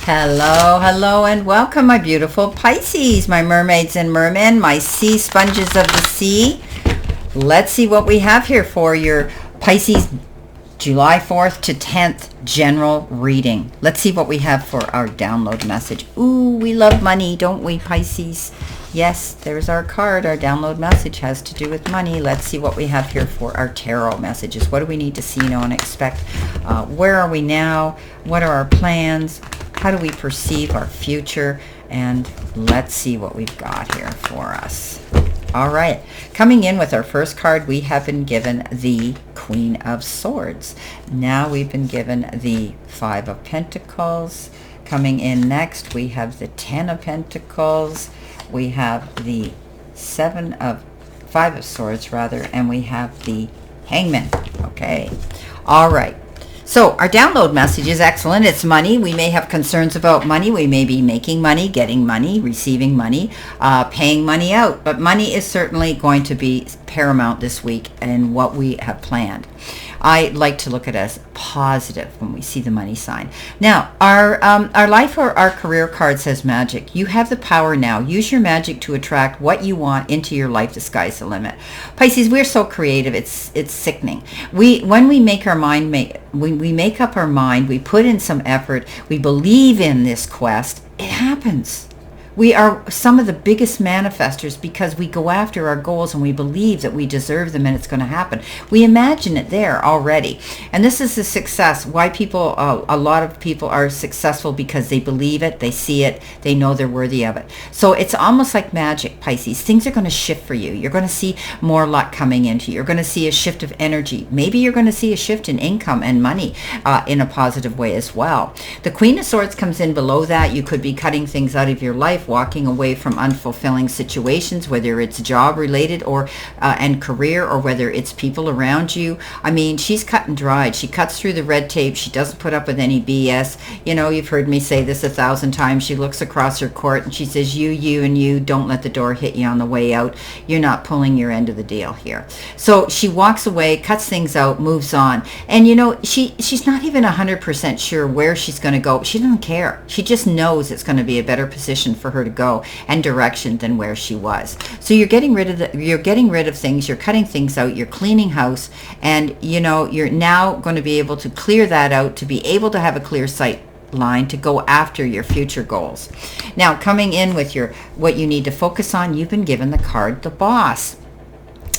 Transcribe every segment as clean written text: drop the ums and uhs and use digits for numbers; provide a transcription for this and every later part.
Hello, hello, and welcome, my beautiful Pisces, my mermaids and mermen, my sea sponges of the sea. Let's see what we have here for your Pisces July 4th to 10th general reading. Let's see what we have for our download message. Ooh, we love money, don't we, Pisces? Yes, there's our card. Our download message has to do with money. Let's see what we have here for our tarot messages. What do we need to see, know, and expect? Where are we now? What are our plans? How do we perceive our future? And let's see what we've got here for us. All right, coming in with our first card, we have been given the Queen of Swords. Now we've been given the Five of Pentacles. Coming in next, we have the Ten of Pentacles. We have the Five of Swords, rather, and we have the Hangman. Okay, all right. So our download message is excellent. It's money. We may have concerns about money. We may be making money, getting money, receiving money, paying money out. But money is certainly going to be paramount this week in what we have planned. I like to look at it as positive when we see the money sign. Now, our life or our career card says magic. You have the power now. Use your magic to attract what you want into your life. The sky's the limit. Pisces, we're so creative. It's sickening. When we make our mind, we make up our mind, we put in some effort, we believe in this quest, it happens. We are some of the biggest manifestors because we go after our goals and we believe that we deserve them and it's going to happen. We imagine it there already. And this is the success. Why a lot of people are successful, because they believe it, they see it, they know they're worthy of it. So it's almost like magic, Pisces. Things are going to shift for you. You're going to see more luck coming into you. You're going to see a shift of energy. Maybe you're going to see a shift in income and money in a positive way as well. The Queen of Swords comes in below that. You could be cutting things out of your life, walking away from unfulfilling situations, whether it's job related or and career, or whether it's people around you. I mean, she's cut and dried. She cuts through the red tape. She doesn't put up with any BS. You know, you've heard me say this 1,000 times. She looks across her court and she says, you, and you, don't let the door hit you on the way out. You're not pulling your end of the deal here. So she walks away, cuts things out, moves on. And you know, she's not even 100% sure where she's going to go. She doesn't care. She just knows it's going to be a better position for her to go and direction than where she was. So you're getting rid of things, you're cutting things out, you're cleaning house, and you know, you're now going to be able to clear that out to be able to have a clear sight line to go after your future goals. Now, coming in with what you need to focus on, you've been given the card the Boss.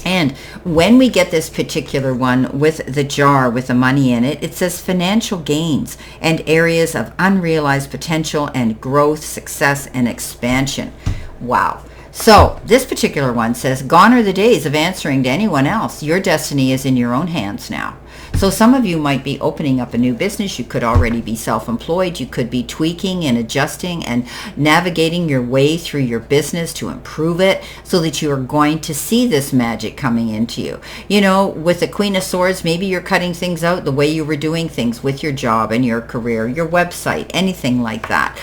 And when we get this particular one with the jar with the money in it, it says financial gains and areas of unrealized potential and growth, success, and expansion. Wow. So this particular one says, gone are the days of answering to anyone else. Your destiny is in your own hands now. So some of you might be opening up a new business. You could already be self-employed. You could be tweaking and adjusting and navigating your way through your business to improve it so that you are going to see this magic coming into you. You know, with the Queen of Swords, maybe you're cutting things out, the way you were doing things with your job and your career, your website, anything like that.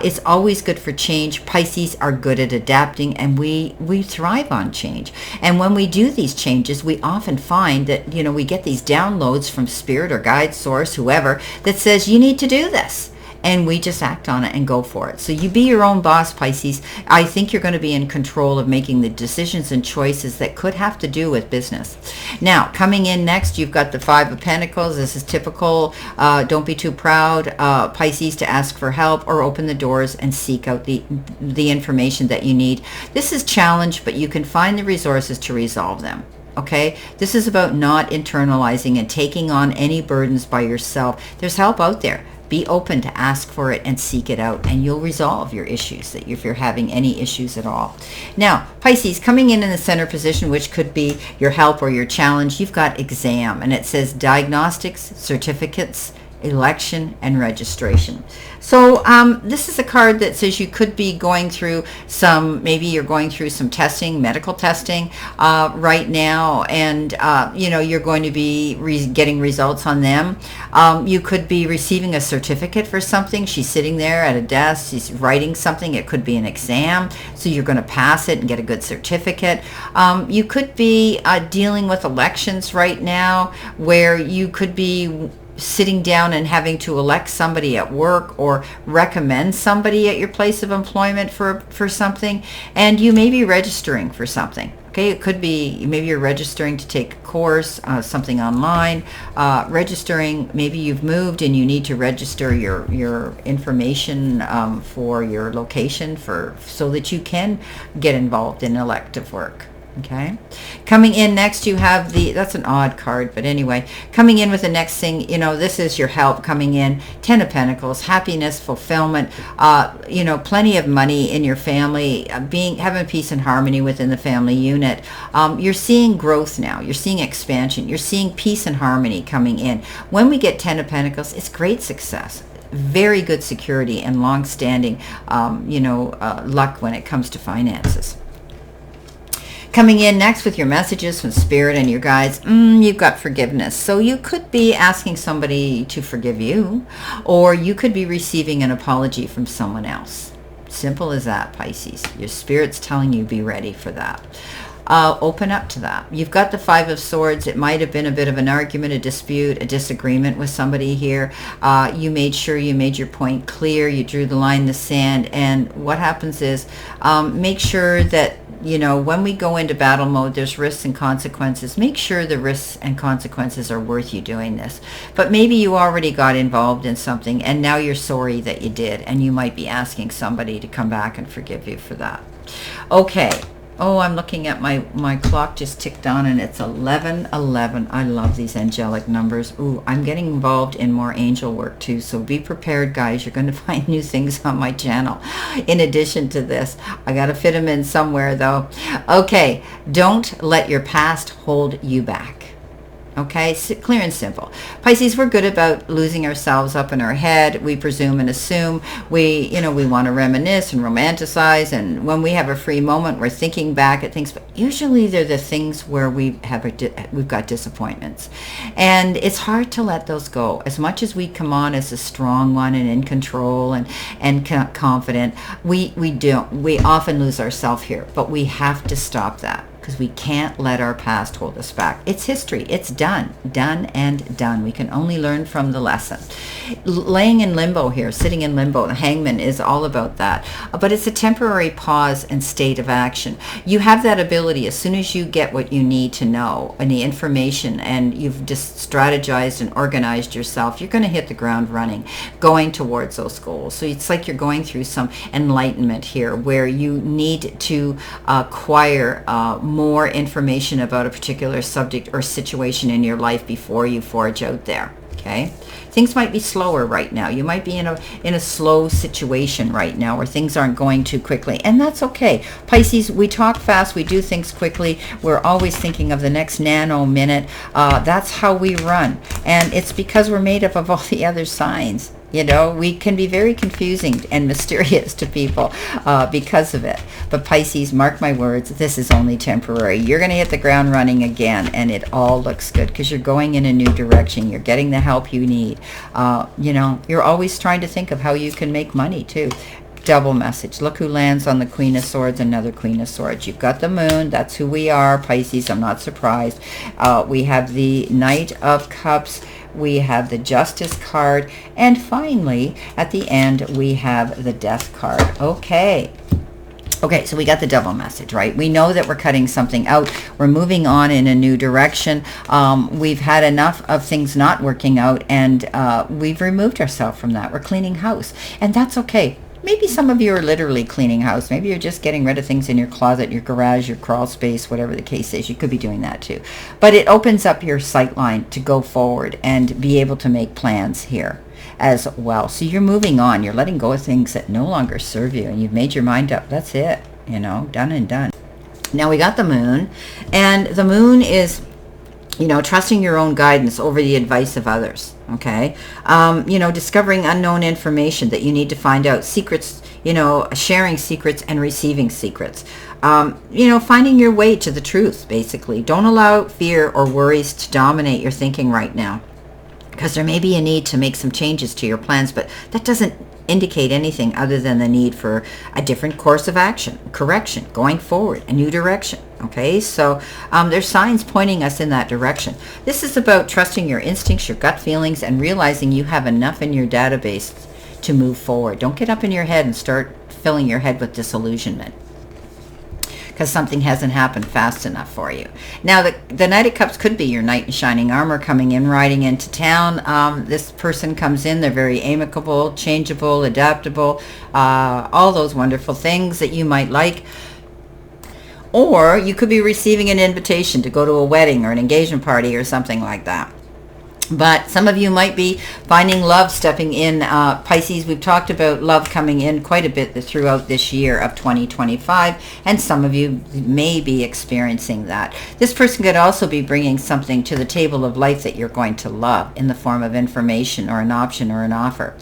It's always good for change. Pisces are good at adapting, and we thrive on change. And when we do these changes, we often find that, you know, we get these downloads from spirit or guide, source, whoever, that says you need to do this, and we just act on it and go for it. So you be your own boss, Pisces. I think you're going to be in control of making the decisions and choices that could have to do with business. Now, coming in next, you've got the Five of Pentacles. This is typical. Don't be too proud, Pisces, to ask for help or open the doors and seek out the information that you need. This is challenge, but you can find the resources to resolve them. Okay, this is about not internalizing and taking on any burdens by yourself. There's help out there. Be open to ask for it and seek it out, and you'll resolve your issues, if you're having any issues at all. Now, Pisces, coming in the center position, which could be your help or your challenge, you've got exam, and it says diagnostics, certificates, election, and registration. So this is a card that says you could be going through maybe you're going through some testing, medical testing right now, and you know, you're going to be getting results on them. You could be receiving a certificate for something. She's sitting there at a desk, she's writing something. It could be an exam, so you're going to pass it and get a good certificate. You could be dealing with elections right now, where you could be sitting down and having to elect somebody at work or recommend somebody at your place of employment for something, and you may be registering for something. Okay, it could be maybe you're registering to take a course, something online, registering, maybe you've moved and you need to register your information for your location so that you can get involved in elective work. Okay, coming in next you have that's an odd card, but anyway, coming in with the next thing, this is your help coming in. 10 of Pentacles, happiness, fulfillment, plenty of money in your family, having peace and harmony within the family unit. You're seeing growth now, you're seeing expansion, you're seeing peace and harmony coming in. When we get 10 of Pentacles, it's great success, very good security, and long-standing luck when it comes to finances. Coming in next with your messages from Spirit and your guides, you've got forgiveness. So you could be asking somebody to forgive you, or you could be receiving an apology from someone else. Simple as that, Pisces. Your Spirit's telling you be ready for that. Open up to that. You've got the 5 of Swords. It might have been a bit of an argument, a dispute, a disagreement with somebody here. You made sure you made your point clear. You drew the line in the sand. And what happens is make sure that when we go into battle mode, there's risks and consequences. Make sure the risks and consequences are worth you doing this. But maybe you already got involved in something and now you're sorry that you did, and you might be asking somebody to come back and forgive you for that. Okay. Oh, I'm looking at my clock just ticked on and it's 11:11. I love these angelic numbers. Ooh, I'm getting involved in more angel work too. So be prepared, guys. You're going to find new things on my channel. In addition to this, I got to fit them in somewhere though. Okay. Don't let your past hold you back. Okay, clear and simple. Pisces, we're good about losing ourselves up in our head. We presume and assume. We want to reminisce and romanticize. And when we have a free moment, we're thinking back at things. But usually they're the things where we've got disappointments. And it's hard to let those go. As much as we come on as a strong one and in control and confident, we often lose ourselves here. But we have to stop that, because we can't let our past hold us back. It's history. It's done and done. We can only learn from the lesson. Laying in limbo here, sitting in limbo, the Hangman is all about that. But it's a temporary pause and state of action. You have that ability as soon as you get what you need to know and the information, and you've just strategized and organized yourself, you're going to hit the ground running, going towards those goals. So it's like you're going through some enlightenment here where you need to acquire more information about a particular subject or situation in your life before you forge out there. Okay, things might be slower right now. You might be in a slow situation right now where things aren't going too quickly, and that's okay. Pisces, we talk fast, we do things quickly, we're always thinking of the next nano minute. That's how we run, and it's because we're made up of all the other signs. We can be very confusing and mysterious to people because of it. But Pisces, mark my words, this is only temporary. You're going to hit the ground running again, and it all looks good because you're going in a new direction. You're getting the help you need. You're always trying to think of how you can make money too. Double message. Look who lands on the Queen of Swords, another Queen of Swords. You've got the Moon. That's who we are, Pisces. I'm not surprised. We have the Knight of Cups. We have the Justice card. And finally, at the end, we have the Death card. Okay, so we got the double message, right? We know that we're cutting something out. We're moving on in a new direction. We've had enough of things not working out, and we've removed ourselves from that. We're cleaning house, and that's okay. Maybe some of you are literally cleaning house. Maybe you're just getting rid of things in your closet, your garage, your crawl space, whatever the case is. You could be doing that too. But it opens up your sight line to go forward and be able to make plans here as well. So you're moving on. You're letting go of things that no longer serve you, and you've made your mind up. That's it. Done and done. Now we got the Moon, and the Moon is trusting your own guidance over the advice of others. Okay. Discovering unknown information that you need to find out, secrets, sharing secrets and receiving secrets. Finding your way to the truth, basically. Don't allow fear or worries to dominate your thinking right now. because there may be a need to make some changes to your plans, but that doesn't indicate anything other than the need for a different course of action, correction, going forward, a new direction. Okay, so there's signs pointing us in that direction. This is about trusting your instincts, your gut feelings, and realizing you have enough in your database to move forward. Don't get up in your head and start filling your head with disillusionment, because something hasn't happened fast enough for you. Now, the Knight of Cups could be your knight in shining armor coming in, riding into town. This person comes in, they're very amicable, changeable, adaptable, all those wonderful things that you might like. Or you could be receiving an invitation to go to a wedding or an engagement party or something like that. But some of you might be finding love stepping in. Pisces, we've talked about love coming in quite a bit throughout this year of 2025, and some of you may be experiencing that. This person could also be bringing something to the table of life that you're going to love in the form of information or an option or an offer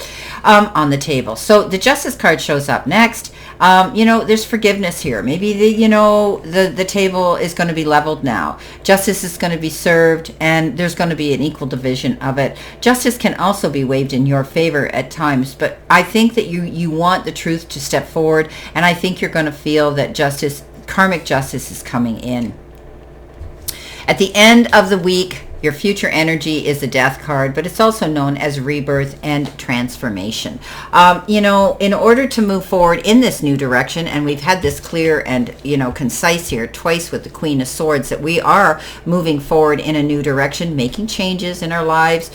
on the table. So the Justice card shows up next. There's forgiveness here. Maybe the table is going to be leveled now. Justice is going to be served, and there's going to be an equal division of it. Justice can also be waved in your favor at times, but I think that you want the truth to step forward, and I think you're going to feel that karmic justice is coming in. At the end of the week, your future energy is the Death card, but it's also known as rebirth and transformation. In order to move forward in this new direction, and we've had this clear and, concise here twice with the Queen of Swords, that we are moving forward in a new direction, making changes in our lives,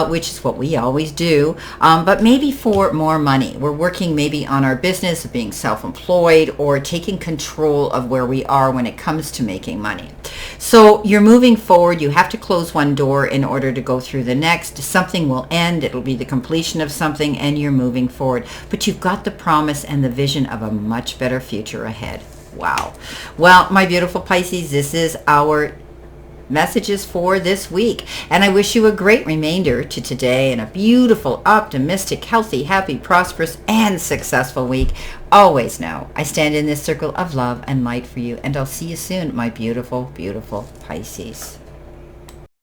which is what we always do, but maybe for more money. We're working maybe on our business of being self-employed or taking control of where we are when it comes to making money. So you're moving forward. You have to close one door in order to go through the next. Something will end. It'll be the completion of something, and you're moving forward. But you've got the promise and the vision of a much better future ahead. Wow. Well, my beautiful Pisces, this is our messages for this week, and I wish you a great remainder to today and a beautiful, optimistic, healthy, happy, prosperous, and successful week. Always know I stand in this circle of love and light for you, and I'll see you soon, my beautiful, beautiful Pisces.